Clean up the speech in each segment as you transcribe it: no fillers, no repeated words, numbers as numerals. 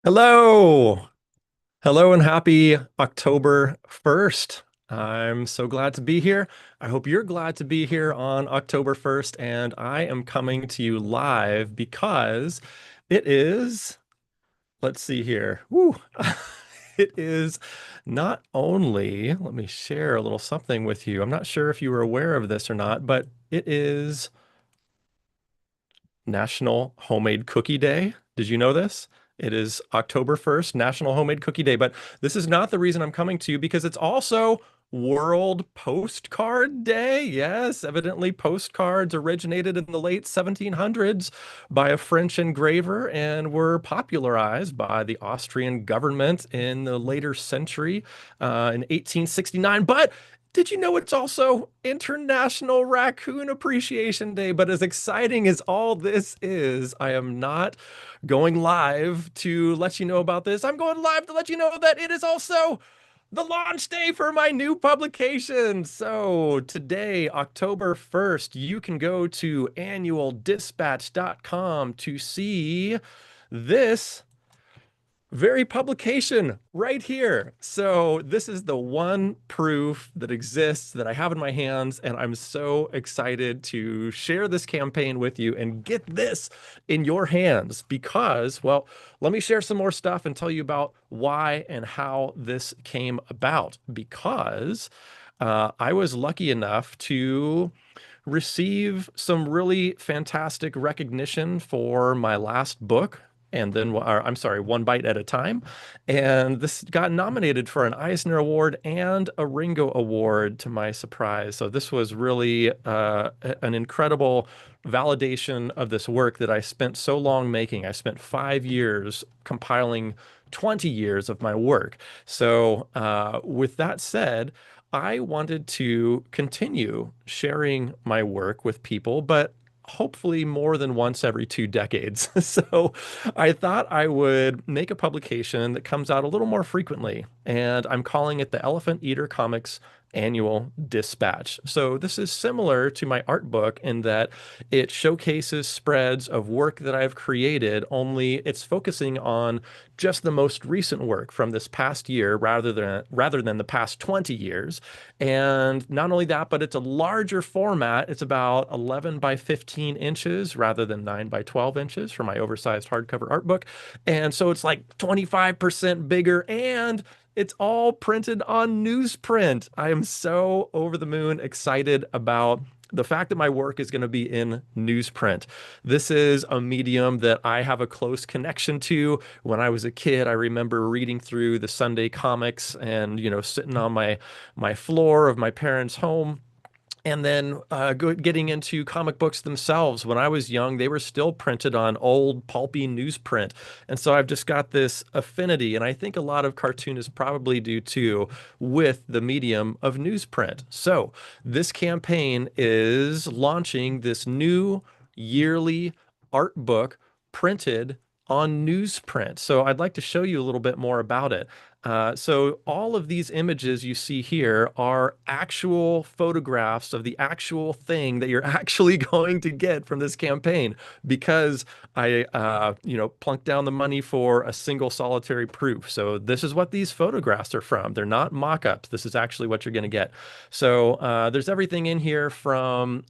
Hello. Hello and happy October 1st. I'm so glad to be here. I hope you're glad to be here on October 1st, and I am coming to you live because it is, let's see here. Woo. It is not only, let me share a little something with you. I'm not sure if you were aware of this or not, but it is National Homemade Cookie Day. Did you know this? It is October 1st, National Homemade Cookie Day. But this is not the reason I'm coming to you because it's also World Postcard Day. Yes, evidently postcards originated in the late 1700s by a French engraver and were popularized by the Austrian government in the later century, in 1869. But did you know it's also International Raccoon Appreciation Day? But as exciting as all this is, I am not going live to let you know about this. I'm going live to let you know that it is also the launch day for my new publication. So today, October 1st, you can go to annualdispatch.com to see this very publication right here. So this is the one proof that exists that I have in my hands, and I'm so excited to share this campaign with you and get this in your hands because, well, let me share some more stuff and tell you about why and how this came about. Because I was lucky enough to receive some really fantastic recognition for my last book. And then, or, I'm sorry, One Bite at a Time. And this got nominated for an Eisner Award and a Ringo Award to my surprise. So this was really an incredible validation of this work that I spent so long making. I spent 5 years compiling 20 years of my work. So with that said, I wanted to continue sharing my work with people, but hopefully more than once every 2 decades. So I thought I would make a publication that comes out a little more frequently, and I'm calling it the Elephant Eater Comics Annual Dispatch. So this is similar to my art book in that it showcases spreads of work that I've created, only it's focusing on just the most recent work from this past year rather than the past 20 years. And not only that, but it's a larger format. It's about 11 by 15 inches rather than 9 by 12 inches for my oversized hardcover art book. And so it's like 25% bigger, and it's all printed on newsprint. I am so over the moon excited about the fact that my work is going to be in newsprint. This is a medium that I have a close connection to. When I was a kid, I remember reading through the Sunday comics and, sitting on my floor of my parents' home and then getting into comic books themselves. When I was young, they were still printed on old pulpy newsprint. And so I've just got this affinity, and I think a lot of cartoonists probably do too, with the medium of newsprint. So this campaign is launching this new yearly art book printed on newsprint. So I'd like to show you a little bit more about it. So all of these images you see here are actual photographs of the actual thing that you're actually going to get from this campaign because I, plunked down the money for a single solitary proof. So this is what these photographs are from. They're not mock-ups. This is actually what you're going to get. So there's everything in here from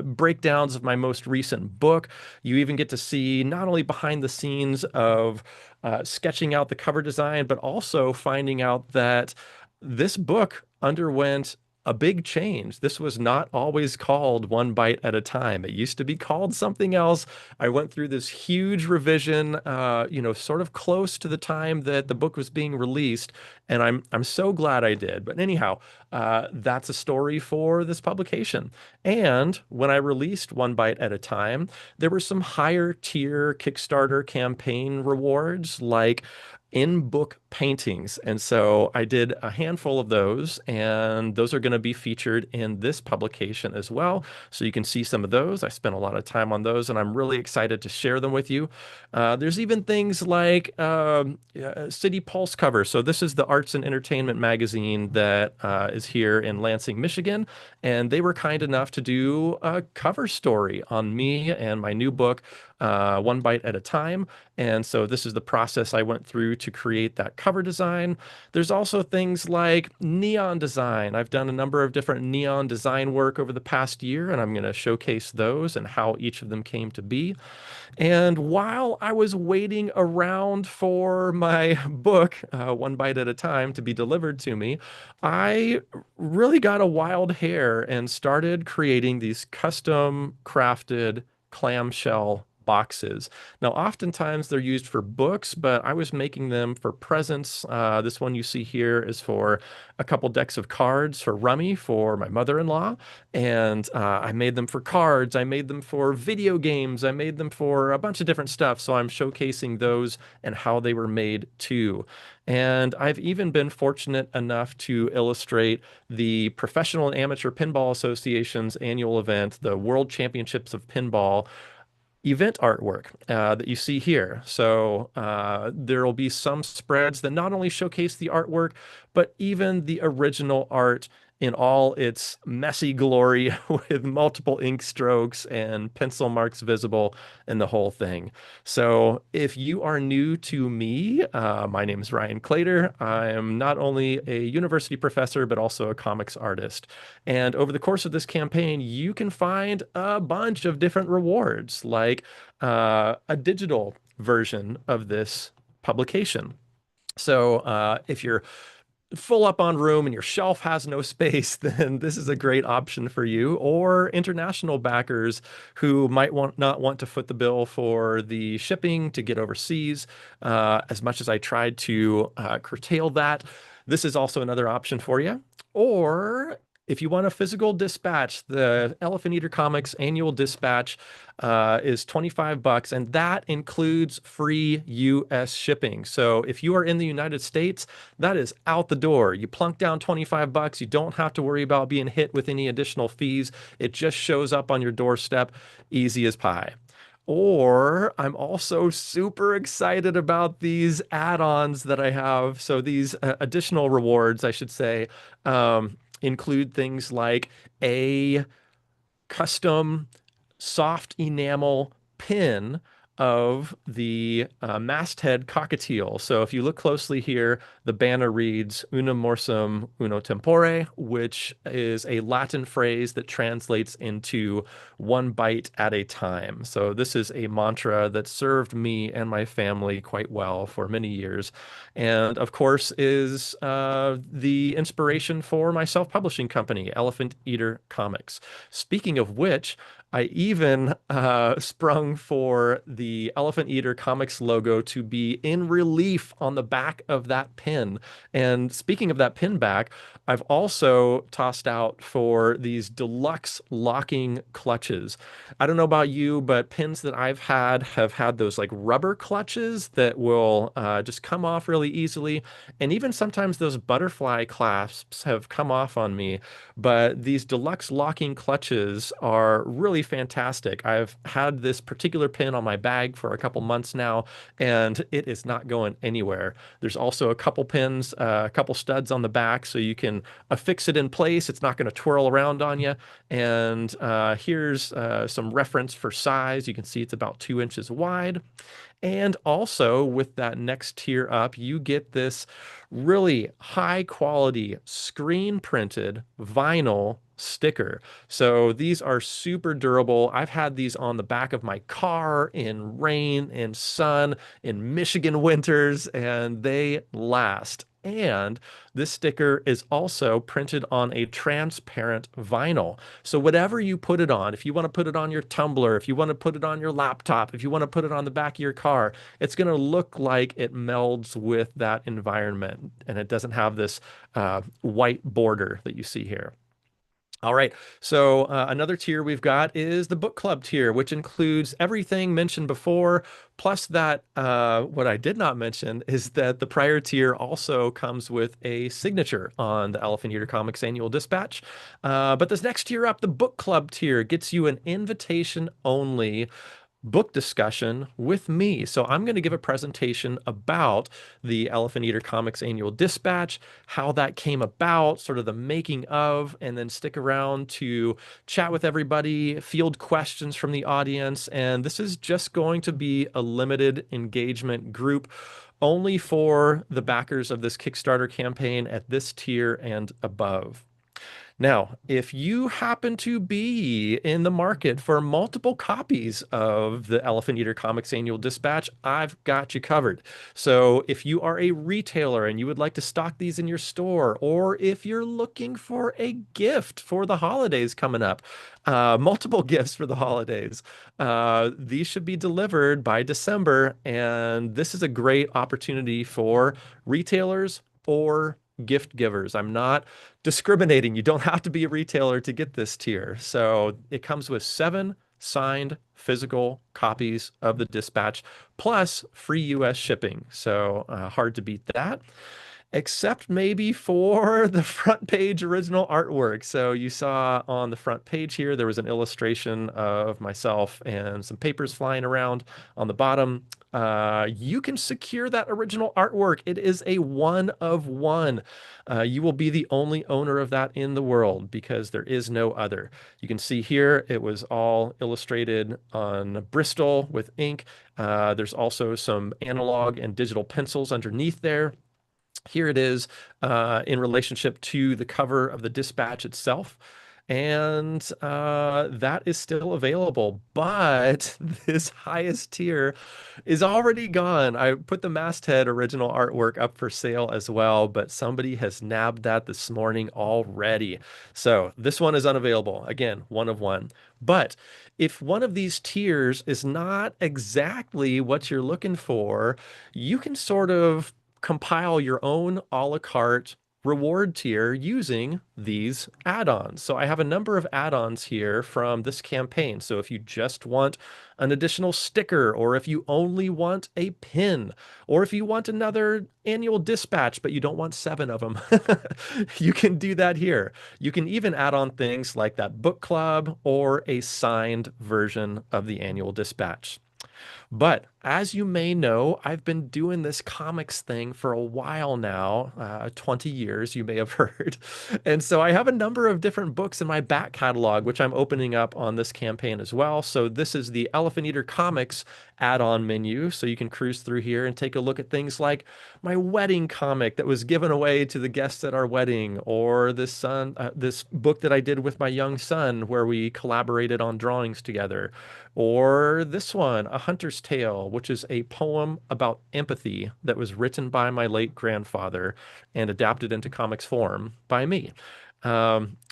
breakdowns of my most recent book. You even get to see not only behind the scenes of sketching out the cover design, but also finding out that this book underwent a big change. This was not always called One Bite at a Time. It used to be called something else. I went through this huge revision, sort of close to the time that the book was being released, and I'm so glad I did. But anyhow, that's a story for this publication. And when I released One Bite at a Time, there were some higher tier Kickstarter campaign rewards like in-book paintings. And so I did a handful of those, and those are going to be featured in this publication as well. So you can see some of those. I spent a lot of time on those, and I'm really excited to share them with you. There's even things like City Pulse cover. So this is the arts and entertainment magazine that is here in Lansing, Michigan. And they were kind enough to do a cover story on me and my new book, one bite at a time. And so this is the process I went through to create that cover design. There's also things like neon design. I've done a number of different neon design work over the past year, and I'm going to showcase those and how each of them came to be. And while I was waiting around for my book, One Bite at a Time, to be delivered to me, I really got a wild hair and started creating these custom crafted clamshell boxes. Now, oftentimes they're used for books, but I was making them for presents. This one you see here is for a couple decks of cards for Rummy for my mother-in-law. And I made them for cards. I made them for video games. I made them for a bunch of different stuff. So I'm showcasing those and how they were made too. And I've even been fortunate enough to illustrate the Professional and Amateur Pinball Association's annual event, the World Championships of Pinball event artwork that you see here. So there will be some spreads that not only showcase the artwork, but even the original art in all its messy glory with multiple ink strokes and pencil marks visible and the whole thing. So if you are new to me, my name is Ryan Claytor. I am not only a university professor, but also a comics artist. And over the course of this campaign, you can find a bunch of different rewards, like a digital version of this publication. So if you're full up on room and your shelf has no space, then this is a great option for you. Or international backers who might not want to foot the bill for the shipping to get overseas. As much as I tried to curtail that, this is also another option for you. Or if you want a physical dispatch, the Elephant Eater Comics annual dispatch is 25 bucks, and that includes free US shipping. So if you are in the United States, that is out the door. You plunk down 25 bucks. You don't have to worry about being hit with any additional fees. It just shows up on your doorstep, easy as pie. Or I'm also super excited about these add-ons that I have. So these additional rewards, I should say, include things like a custom soft enamel pin of the masthead cockatiel. So if you look closely here, the banner reads Unum morsum uno tempore, which is a Latin phrase that translates into one bite at a time. So this is a mantra that served me and my family quite well for many years. And of course is the inspiration for my self-publishing company, Elephant Eater Comics. Speaking of which, I even sprung for the Elephant Eater Comics logo to be in relief on the back of that pin. And speaking of that pin back, I've also tossed out for these deluxe locking clutches. I don't know about you, but pins that I've had have had those like rubber clutches that will just come off really easily. And even sometimes those butterfly clasps have come off on me. But these deluxe locking clutches are really fantastic. I've had this particular pin on my bag for a couple months now, and it is not going anywhere. There's also a couple pins, a couple studs on the back, so you can affix it in place. It's not going to twirl around on you. And here's some reference for size. You can see it's about 2 inches wide. And also with that next tier up, you get this really high quality screen printed vinyl sticker. So these are super durable. I've had these on the back of my car in rain and sun in Michigan winters, and they last. And this sticker is also printed on a transparent vinyl. So whatever you put it on, if you want to put it on your tumbler, if you want to put it on your laptop, if you want to put it on the back of your car, it's going to look like it melds with that environment. And it doesn't have this white border that you see here. All right, so another tier we've got is the book club tier, which includes everything mentioned before, plus that what I did not mention is that the prior tier also comes with a signature on the Elephant Eater Comics annual dispatch. But this next tier up, the book club tier, gets you an invitation only book discussion with me. So I'm going to give a presentation about the Elephant Eater Comics Annual Dispatch, how that came about, sort of the making of, and then stick around to chat with everybody, field questions from the audience. And this is just going to be a limited engagement group only for the backers of this Kickstarter campaign at this tier and above. Now, if you happen to be in the market for multiple copies of the Elephant Eater Comics Annual Dispatch, I've got you covered. So if you are a retailer and you would like to stock these in your store, or if you're looking for a gift for the holidays coming up, multiple gifts for the holidays, these should be delivered by December. And this is a great opportunity for retailers or gift givers. I'm not discriminating. You don't have to be a retailer to get this tier. So it comes with 7 signed physical copies of the dispatch plus free US shipping. So hard to beat that, except maybe for the front page original artwork. So you saw on the front page here, there was an illustration of myself and some papers flying around on the bottom. You can secure that original artwork. It is a one of one. You will be the only owner of that in the world because there is no other. You can see here, it was all illustrated on Bristol with ink. There's also some analog and digital pencils underneath there. Here it is in relationship to the cover of the dispatch itself. And that is still available, but this highest tier is already gone. I put the masthead original artwork up for sale as well, but somebody has nabbed that this morning already. So this one is unavailable. Again, one of one. But if one of these tiers is not exactly what you're looking for, you can sort of compile your own a la carte reward tier using these add-ons. So I have a number of add-ons here from this campaign. So if you just want an additional sticker, or if you only want a pin, or if you want another annual dispatch, but you don't want 7 of them, you can do that here. You can even add on things like that book club or a signed version of the annual dispatch. But as you may know, I've been doing this comics thing for a while now, 20 years, you may have heard. And so I have a number of different books in my back catalog, which I'm opening up on this campaign as well. So this is the Elephant Eater Comics add-on menu. So you can cruise through here and take a look at things like my wedding comic that was given away to the guests at our wedding, or this book that I did with my young son where we collaborated on drawings together, or this one, A Hunter's Tale, which is a poem about empathy that was written by my late grandfather and adapted into comics form by me.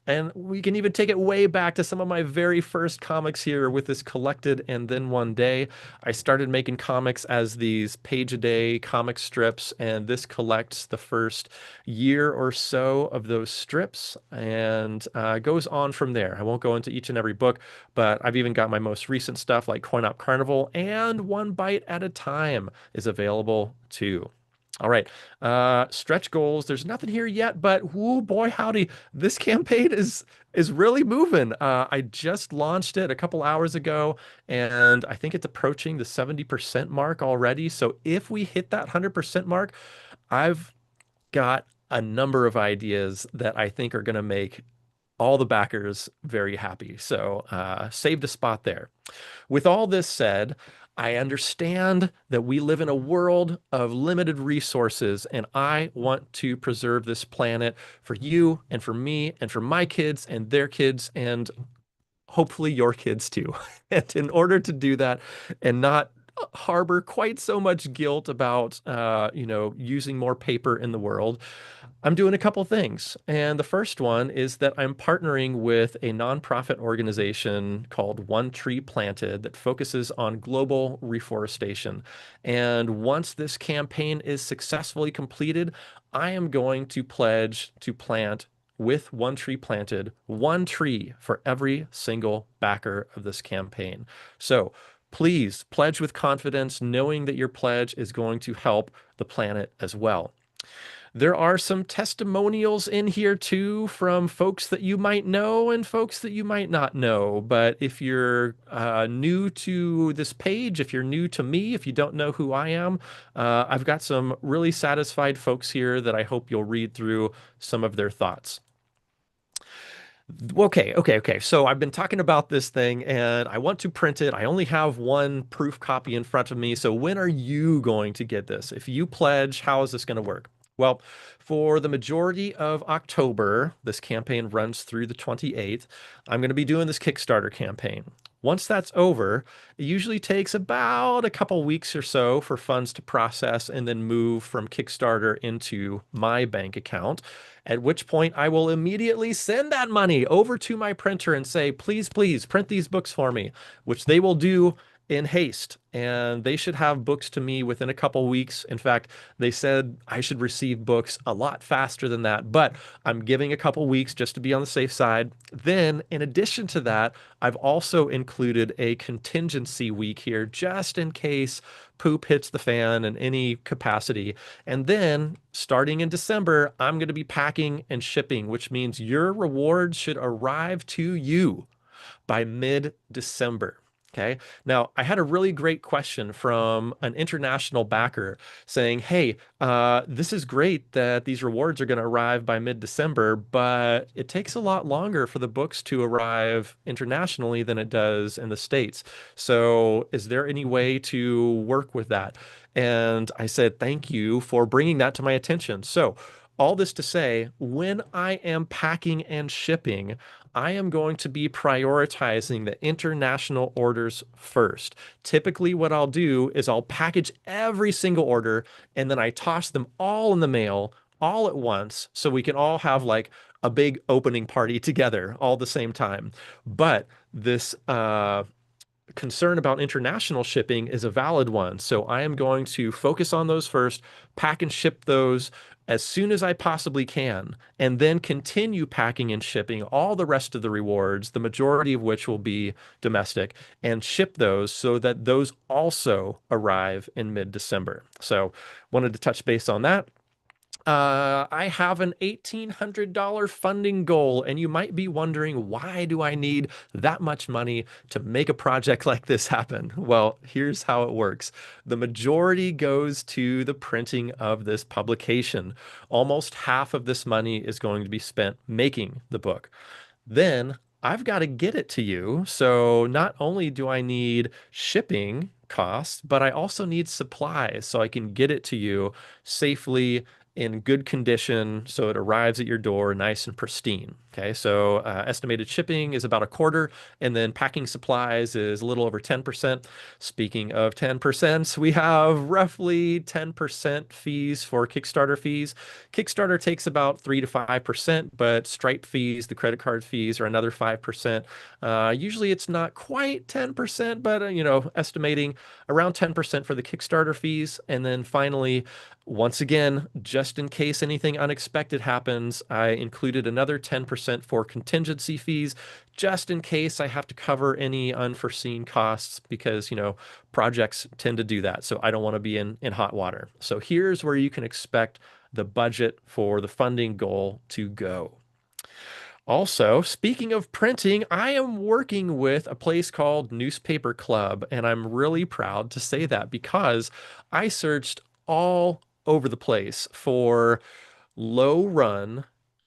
And we can even take it way back to some of my very first comics here with this Collected and Then One Day. I started making comics as these page-a-day comic strips, and this collects the first year or so of those strips and goes on from there. I won't go into each and every book, but I've even got my most recent stuff like Coin Op Carnival, and One Bite at a Time is available too. All right, stretch goals. There's nothing here yet, but whoo boy howdy, this campaign is really moving. I just launched it a couple hours ago, and I think it's approaching the 70% mark already. So if we hit that 100% mark, I've got a number of ideas that I think are going to make all the backers very happy. So saved a spot there. With all this said, I understand that we live in a world of limited resources, and I want to preserve this planet for you and for me and for my kids and their kids and hopefully your kids too. And in order to do that and not harbor quite so much guilt about using more paper in the world, I'm doing a couple things. And the first one is that I'm partnering with a nonprofit organization called One Tree Planted that focuses on global reforestation. And once this campaign is successfully completed, I am going to pledge to plant with One Tree Planted, 1 tree for every single backer of this campaign. So please pledge with confidence, knowing that your pledge is going to help the planet as well. There are some testimonials in here too from folks that you might know and folks that you might not know. But if you're new to this page, if you're new to me, if you don't know who I am, I've got some really satisfied folks here that I hope you'll read through some of their thoughts. Okay. So I've been talking about this thing and I want to print it. I only have one proof copy in front of me. So when are you going to get this? If you pledge, how is this going to work? Well, for the majority of October, this campaign runs through the 28th. I'm going to be doing this Kickstarter campaign. Once that's over, it usually takes about a couple weeks or so for funds to process and then move from Kickstarter into my bank account. At which point I will immediately send that money over to my printer and say, please, please print these books for me, which they will do in haste. And they should have books to me within a couple weeks. In fact, they said I should receive books a lot faster than that, but I'm giving a couple weeks just to be on the safe side. Then, in addition to that, I've also included a contingency week here just in case poop hits the fan in any capacity. And then starting in December, I'm going to be packing and shipping, which means your rewards should arrive to you by mid-December. Okay. Now, I had a really great question from an international backer saying, hey, this is great that these rewards are going to arrive by mid-December, but it takes a lot longer for the books to arrive internationally than it does in the States. So, is there any way to work with that? And I said, thank you for bringing that to my attention. So, all this to say, when I am packing and shipping, I am going to be prioritizing the international orders first. Typically, what I'll do is I'll package every single order and then I toss them all in the mail all at once so we can all have like a big opening party together all at the same time. But this concern about international shipping is a valid one. So I am going to focus on those first, pack and ship those as soon as I possibly can, and then continue packing and shipping all the rest of the rewards, the majority of which will be domestic, and ship those so that those also arrive in mid-December. So wanted to touch base on that. I have an $1,800 funding goal, and you might be wondering, why do I need that much money to make a project like this happen? Well, here's how it works. The majority goes to the printing of this publication. Almost half of this money is going to be spent making the book. Then I've got to get it to you. So not only do I need shipping costs, but I also need supplies so I can get it to you safely in good condition so it arrives at your door nice and pristine. Okay, so estimated shipping is about a quarter, and then packing supplies is a little over 10%. Speaking of 10%, we have roughly 10% fees for Kickstarter fees. Kickstarter takes about 3 to 5%, but Stripe fees, the credit card fees, are another 5%. Usually it's not quite 10%, but estimating around 10% for the Kickstarter fees. And then finally, once again, just in case anything unexpected happens, I included another 10% for contingency fees, just in case I have to cover any unforeseen costs because, projects tend to do that. So I don't want to be in hot water. So here's where you can expect the budget for the funding goal to go. Also, speaking of printing, I am working with a place called Newspaper Club, and I'm really proud to say that because I searched all over the place for low run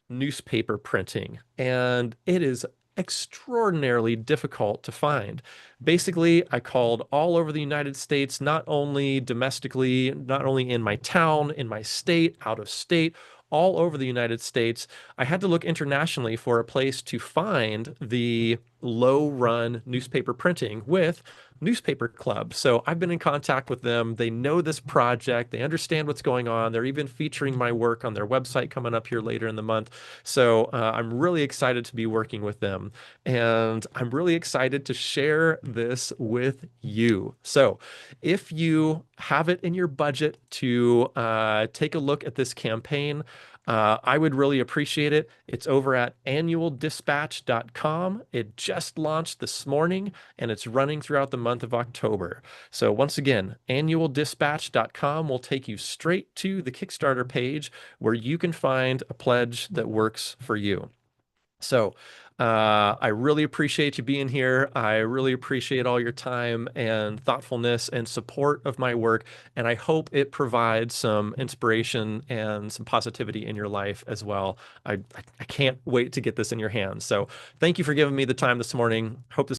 newspaper printing, and it is extraordinarily difficult to find. Basically, I called all over the United States, not only domestically, not only in my town, in my state, out of state, all over the United States. I had to look internationally for a place to find the low run newspaper printing with Newspaper Club. So I've been in contact with them. They know this project. They understand what's going on. They're even featuring my work on their website coming up here later in the month. So I'm really excited to be working with them. And I'm really excited to share this with you. So if you have it in your budget to take a look at this campaign, I would really appreciate it. It's over at annualdispatch.com. It just launched this morning and it's running throughout the month of October. So once again, annualdispatch.com will take you straight to the Kickstarter page where you can find a pledge that works for you. So I really appreciate you being here. I really appreciate all your time and thoughtfulness and support of my work. And I hope it provides some inspiration and some positivity in your life as well. I can't wait to get this in your hands. So thank you for giving me the time this morning. Hope this